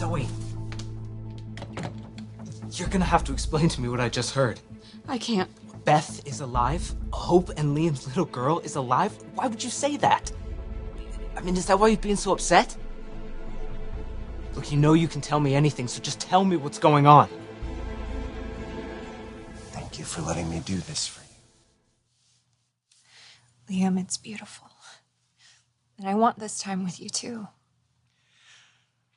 Zoe, you're gonna have to explain to me what I just heard. I can't. Beth is alive? Hope and Liam's little girl is alive? Why would you say that? I mean, is that why you're being so upset? Look, you know you can tell me anything, so just tell me what's going on. Thank you for letting me do this for you. Liam, it's beautiful. And I want this time with you, too.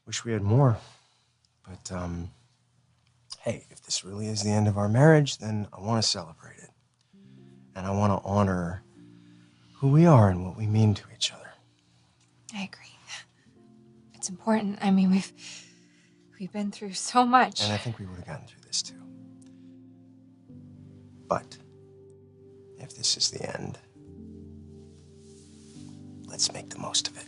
Wish we had more. But, hey, if this really is the end of our marriage, then I want to celebrate it. And I want to honor who we are and what we mean to each other. I agree. It's important. I mean, we've been through so much. And I think we would have gotten through this too. But if this is the end, let's make the most of it.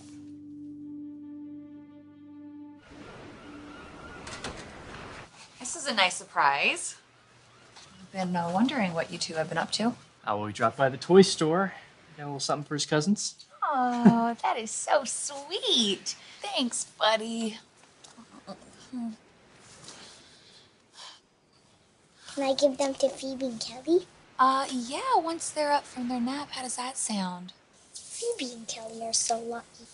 This is a nice surprise. I've been wondering what you two have been up to. Oh, well, we dropped by the toy store. Got a little something for his cousins. Oh, that is so sweet. Thanks, buddy. Can I give them to Phoebe and Kelly? Yeah, once they're up from their nap. How does that sound? Phoebe and Kelly are so lucky.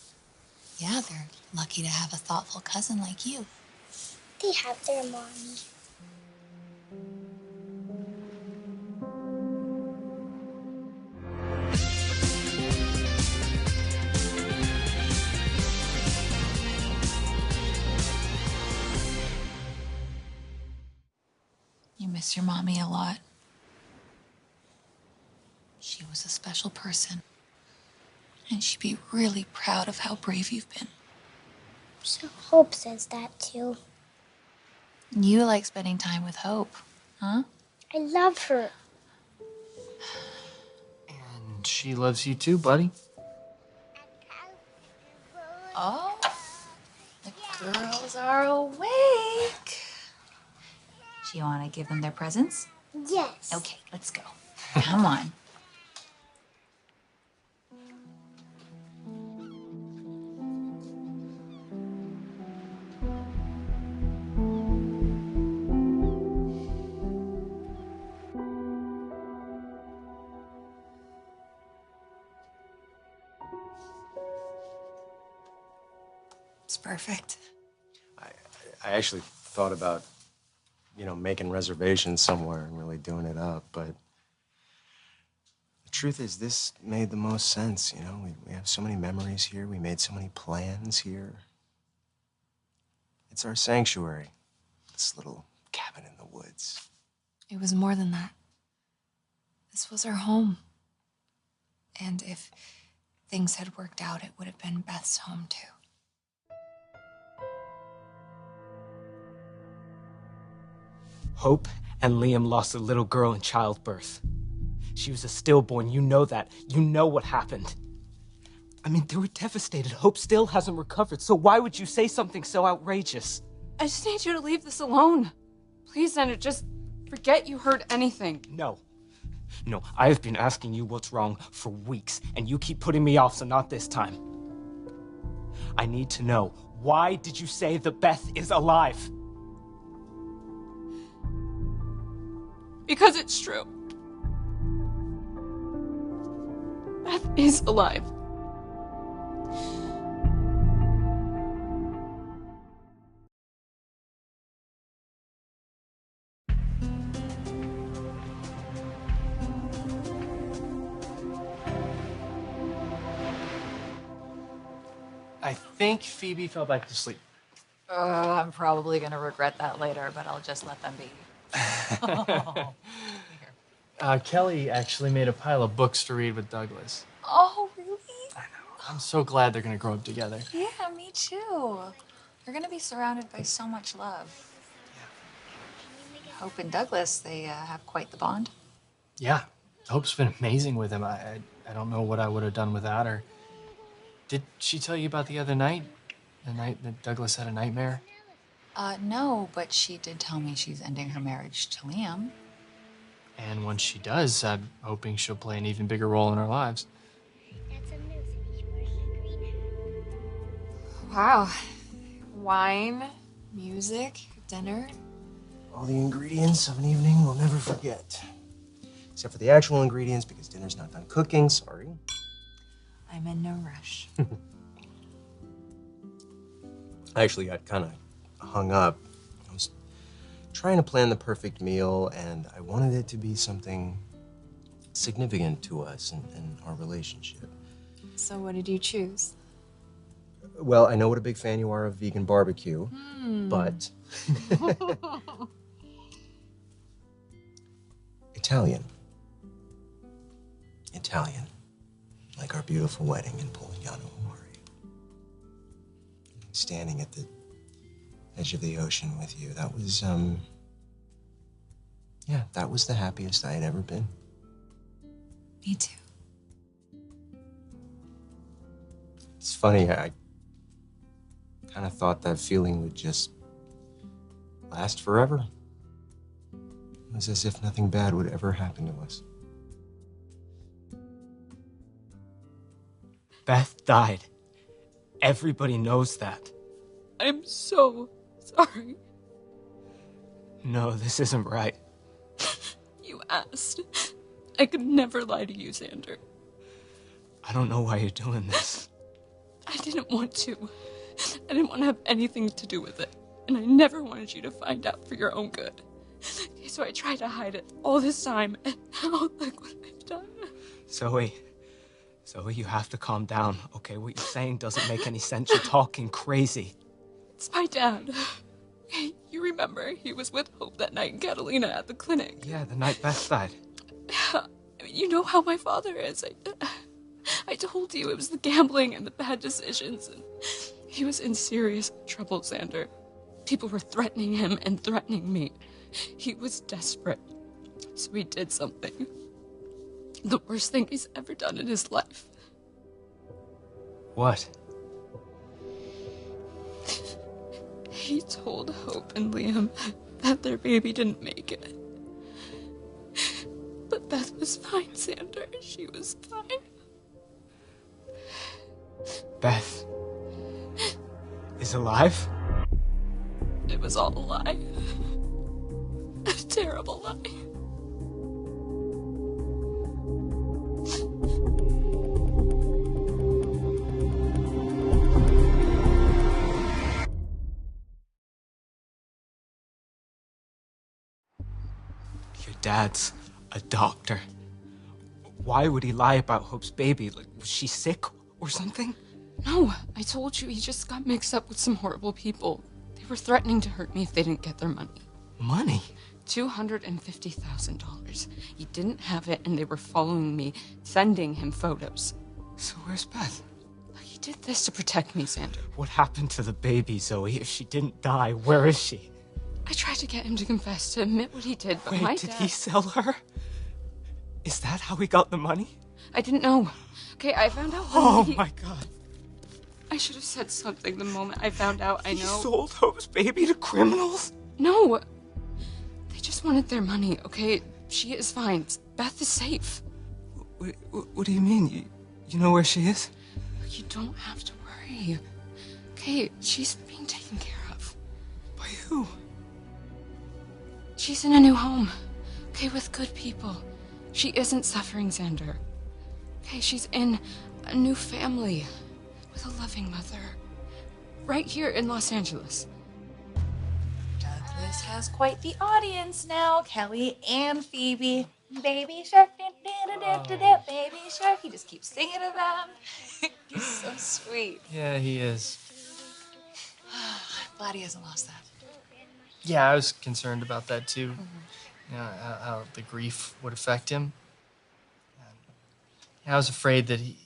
Yeah, they're lucky to have a thoughtful cousin like you. They have their mommy. You miss your mommy a lot. She was a special person. And she'd be really proud of how brave you've been. So Hope says that too. You like spending time with Hope, huh? I love her. And she loves you too, buddy. Oh, the girls are awake. Do you want to give them their presents? Yes. Okay, let's go. Come on. It's perfect. I actually thought about, making reservations somewhere and really doing it up, but the truth is this made the most sense, We have so many memories here. We made so many plans here. It's our sanctuary, this little cabin in the woods. It was more than that. This was our home. And if things had worked out, it would have been Beth's home, too. Hope and Liam lost a little girl in childbirth. She was a stillborn. You know that. You know what happened. I mean, they were devastated. Hope still hasn't recovered, so why would you say something so outrageous? I just need you to leave this alone. Please, Xander, just forget you heard anything. No, I have been asking you what's wrong for weeks, and you keep putting me off, so not this time. I need to know, why did you say that Beth is alive? Because it's true. Beth is alive. I think Phoebe fell back to sleep. I'm probably going to regret that later, but I'll just let them be. Kelly actually made a pile of books to read with Douglas. Oh, really? I know. I'm so glad they're going to grow up together. Yeah, me too. They're going to be surrounded by so much love. Yeah. Hope and Douglas, they have quite the bond. Yeah. Hope's been amazing with him. I don't know what I would have done without her. Did she tell you about the other night? The night that Douglas had a nightmare? No, but she did tell me she's ending her marriage to Liam. And once she does, I'm hoping she'll play an even bigger role in our lives. Wow. Wine, Music, dinner. All the ingredients of an evening we'll never forget. Except for the actual ingredients, because dinner's not done cooking, sorry. I'm in no rush. I actually got kind of hung up. I was trying to plan the perfect meal, and I wanted it to be something significant to us and our relationship. So what did you choose? Well, I know what a big fan you are of vegan barbecue, but Italian. Italian. Like our beautiful wedding in Polignano Amore. Standing at the edge of the ocean with you. That was, yeah, that was the happiest I had ever been. Me too. It's funny, I kind of thought that feeling would just last forever. It was as if nothing bad would ever happen to us. Beth died. Everybody knows that. I'm so sorry. No, this isn't right. You asked. I could never lie to you, Xander. I don't know why you're doing this. I didn't want to. I didn't want to have anything to do with it. And I never wanted you to find out for your own good. So I tried to hide it all this time, and now look what I've done. Zoe, you have to calm down, okay? What you're saying doesn't make any sense. You're talking crazy. It's my dad. You remember, he was with Hope that night in Catalina at the clinic. Yeah, the night Beth died. You know how my father is. I told you it was the gambling and the bad decisions, and he was in serious trouble, Xander. People were threatening him and threatening me. He was desperate, so he did something. The worst thing he's ever done in his life. What? He told Hope and Liam that their baby didn't make it. But Beth was fine, Xander. She was fine. Beth is alive? It was all a lie. A terrible lie. Your dad's a doctor. Why would he lie about Hope's baby? Like, was she sick or something? No, I told you he just got mixed up with some horrible people. They were threatening to hurt me if they didn't get their money. Money? $250,000. He didn't have it, and they were following me, sending him photos. So where's Beth? He did this to protect me, Xander. What happened to the baby, Zoe? If she didn't die, where is she? I tried to get him to confess, to admit what he did, but Wait, my did dad... he sell her? Is that how he got the money? I didn't know. Okay, I found out Oh when my God. I should have said something the moment I found out. I know. He sold Hope's baby to criminals? No. They just wanted their money, okay? She is fine. Beth is safe. What do you mean? You know where she is? You don't have to worry. Okay, she's being taken care of. By who? She's in a new home. Okay, with good people. She isn't suffering, Xander. Okay, she's in a new family. With a loving mother. Right here in Los Angeles. Douglas has quite the audience now. Kelly and Phoebe. Baby shark, baby shark. He just keeps singing to them. He's so sweet. Yeah, he is. I'm glad he hasn't lost that. Yeah, I was concerned about that too. You know, how the grief would affect him. I was afraid that he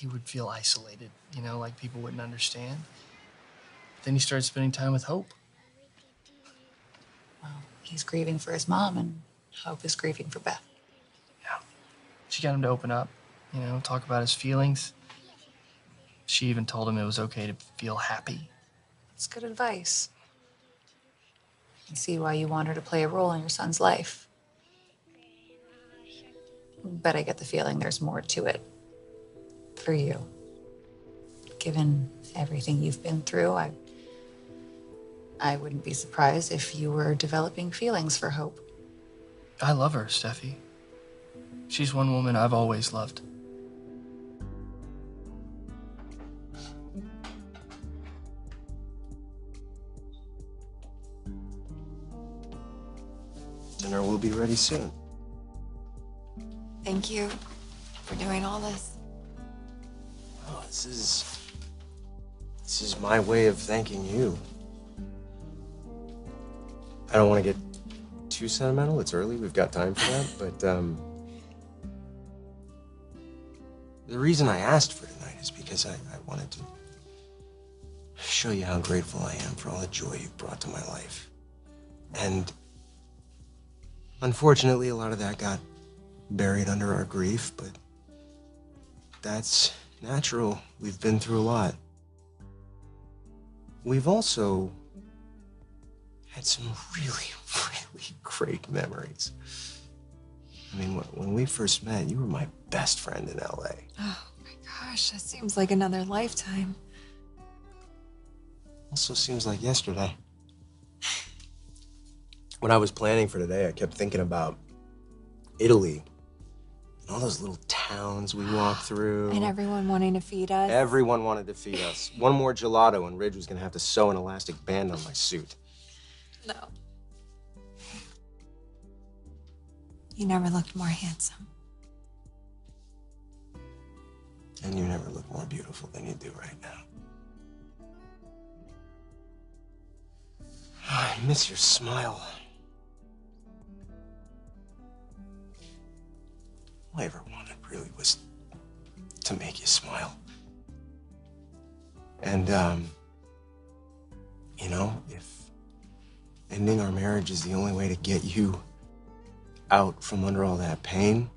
would feel isolated, you know, like people wouldn't understand. But then he started spending time with Hope. Well, he's grieving for his mom, and Hope is grieving for Beth. Yeah. She got him to open up, you know, talk about his feelings. She even told him it was okay to feel happy. It's good advice. I can see why you want her to play a role in your son's life. But I get the feeling there's more to it for you. Given everything you've been through, I I wouldn't be surprised if you were developing feelings for Hope. I love her, Steffi. She's one woman I've always loved. Dinner will be ready soon. Thank you for doing all this. Oh, this is my way of thanking you. I don't want to get too sentimental. It's early. We've got time for that. But the reason I asked for tonight is because I wanted to show you how grateful I am for all the joy you've brought to my life. And unfortunately, a lot of that got buried under our grief, but that's natural. We've been through a lot. We've also had some really, really great memories. I mean, when we first met, you were my best friend in LA. Oh my gosh, that seems like another lifetime. Also seems like yesterday. When I was planning for today, I kept thinking about Italy and all those little towns we walked through. And everyone wanting to feed us. Everyone wanted to feed us. One more gelato and Ridge was gonna have to sew an elastic band on my suit. No. You never looked more handsome. And you never look more beautiful than you do right now. I miss your smile. All I ever wanted really was to make you smile. And, you know, if ending our marriage is the only way to get you out from under all that pain,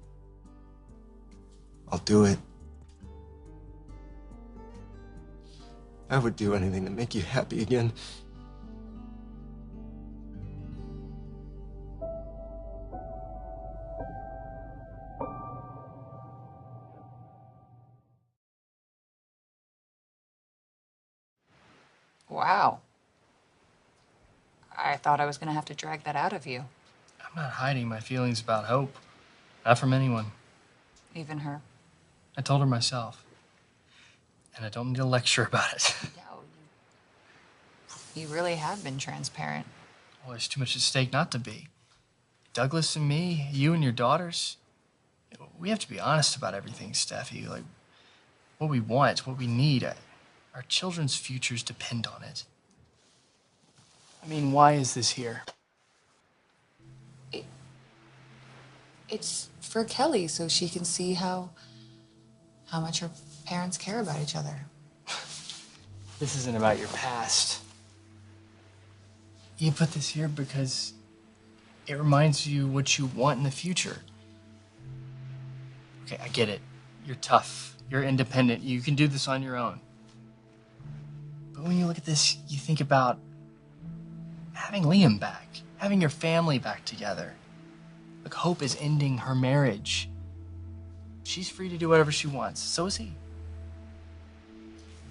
I'll do it. I would do anything to make you happy again. Wow. I thought I was going to have to drag that out of you. I'm not hiding my feelings about Hope. Not from anyone. Even her. I told her myself. And I don't need a lecture about it. No, you really have been transparent. Well, there's too much at stake not to be. Douglas and me, you and your daughters, we have to be honest about everything, Steffi. Like, what we want, what we need. Our children's futures depend on it. I mean, why is this here? It's for Kelly, so she can see how much her parents care about each other. This isn't about your past. You put this here because it reminds you what you want in the future. Okay, I get it. You're tough. You're independent. You can do this on your own. But when you look at this, you think about having Liam back, having your family back together. Like, Hope is ending her marriage. She's free to do whatever she wants. So is he.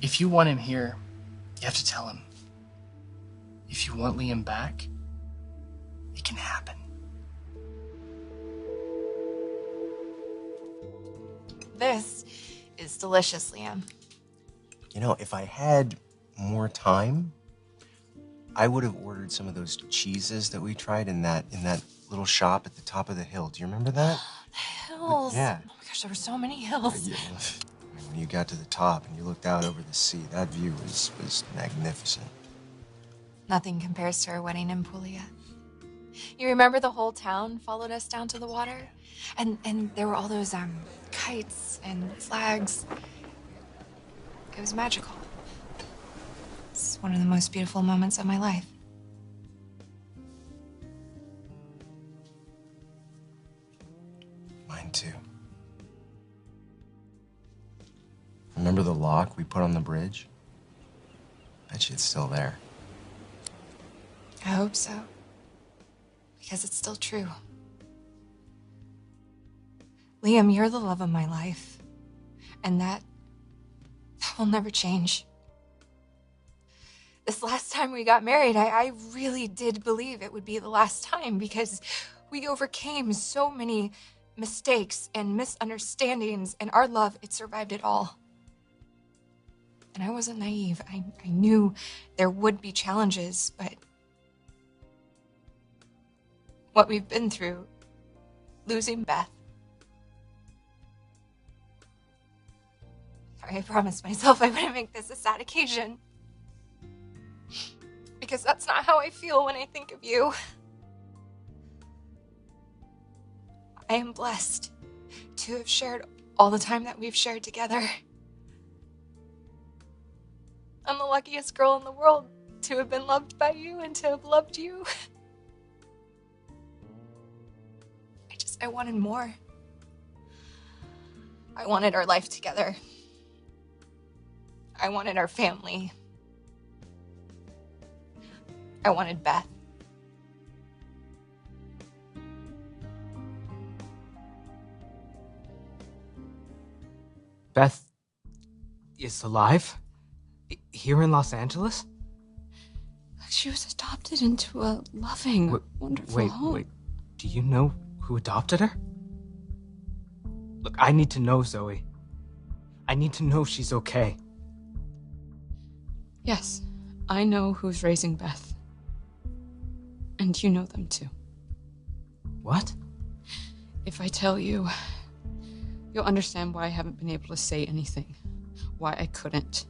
If you want him here, you have to tell him. If you want Liam back, it can happen. This is delicious, Liam. You know, if I had more time, I would have ordered some of those cheeses that we tried in that little shop at the top of the hill. Do you remember that? Hills. Yeah. Oh my gosh, there were so many hills. Yeah. I mean, when you got to the top and you looked out over the sea, that view was magnificent. Nothing compares to our wedding in Puglia. You remember the whole town followed us down to the water? And there were all those kites and flags. It was magical. It's one of the most beautiful moments of my life. Mine too. Remember the lock we put on the bridge? Bet you it's still there. I hope so. Because it's still true. Liam, you're the love of my life. And that will never change. This last time we got married, I really did believe it would be the last time because we overcame so many mistakes and misunderstandings, and our love, it survived it all. And I wasn't naive. I knew there would be challenges, but what we've been through, losing Beth. Sorry, I promised myself I wouldn't make this a sad occasion. Because that's not how I feel when I think of you. I am blessed to have shared all the time that we've shared together. I'm the luckiest girl in the world to have been loved by you and to have loved you. I wanted more. I wanted our life together. I wanted our family. I wanted Beth. Beth is alive? Here in Los Angeles? She was adopted into a loving, wonderful home. Wait. Do you know who adopted her? Look, I need to know, Zoe. I need to know she's okay. Yes, I know who's raising Beth. And you know them too. What? If I tell you, you'll understand why I haven't been able to say anything. Why I couldn't.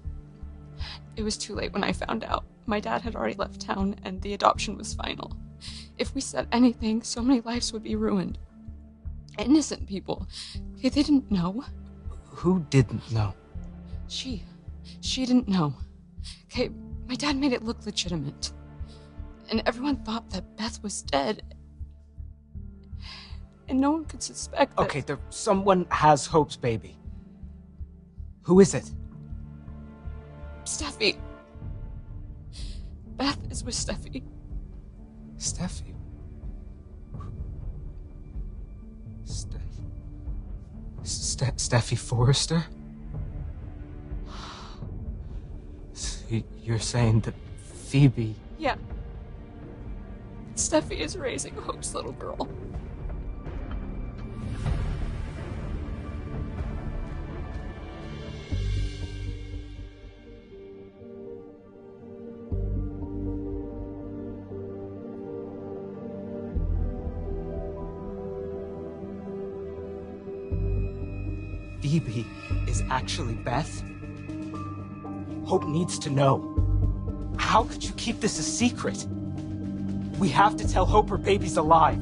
It was too late when I found out. My dad had already left town and the adoption was final. If we said anything, so many lives would be ruined. Innocent people. They didn't know. Who didn't know? She didn't know. Okay, my dad made it look legitimate. And everyone thought that Beth was dead. And no one could suspect that... Okay, someone has Hope's baby. Who is it? Steffy. Beth is with Steffy. Steffy? Steffy Forrester? So you're saying that Phoebe... Yeah. Steffy is raising Hope's little girl. Phoebe is actually Beth? Hope needs to know. How could you keep this a secret? We have to tell Hope her baby's alive.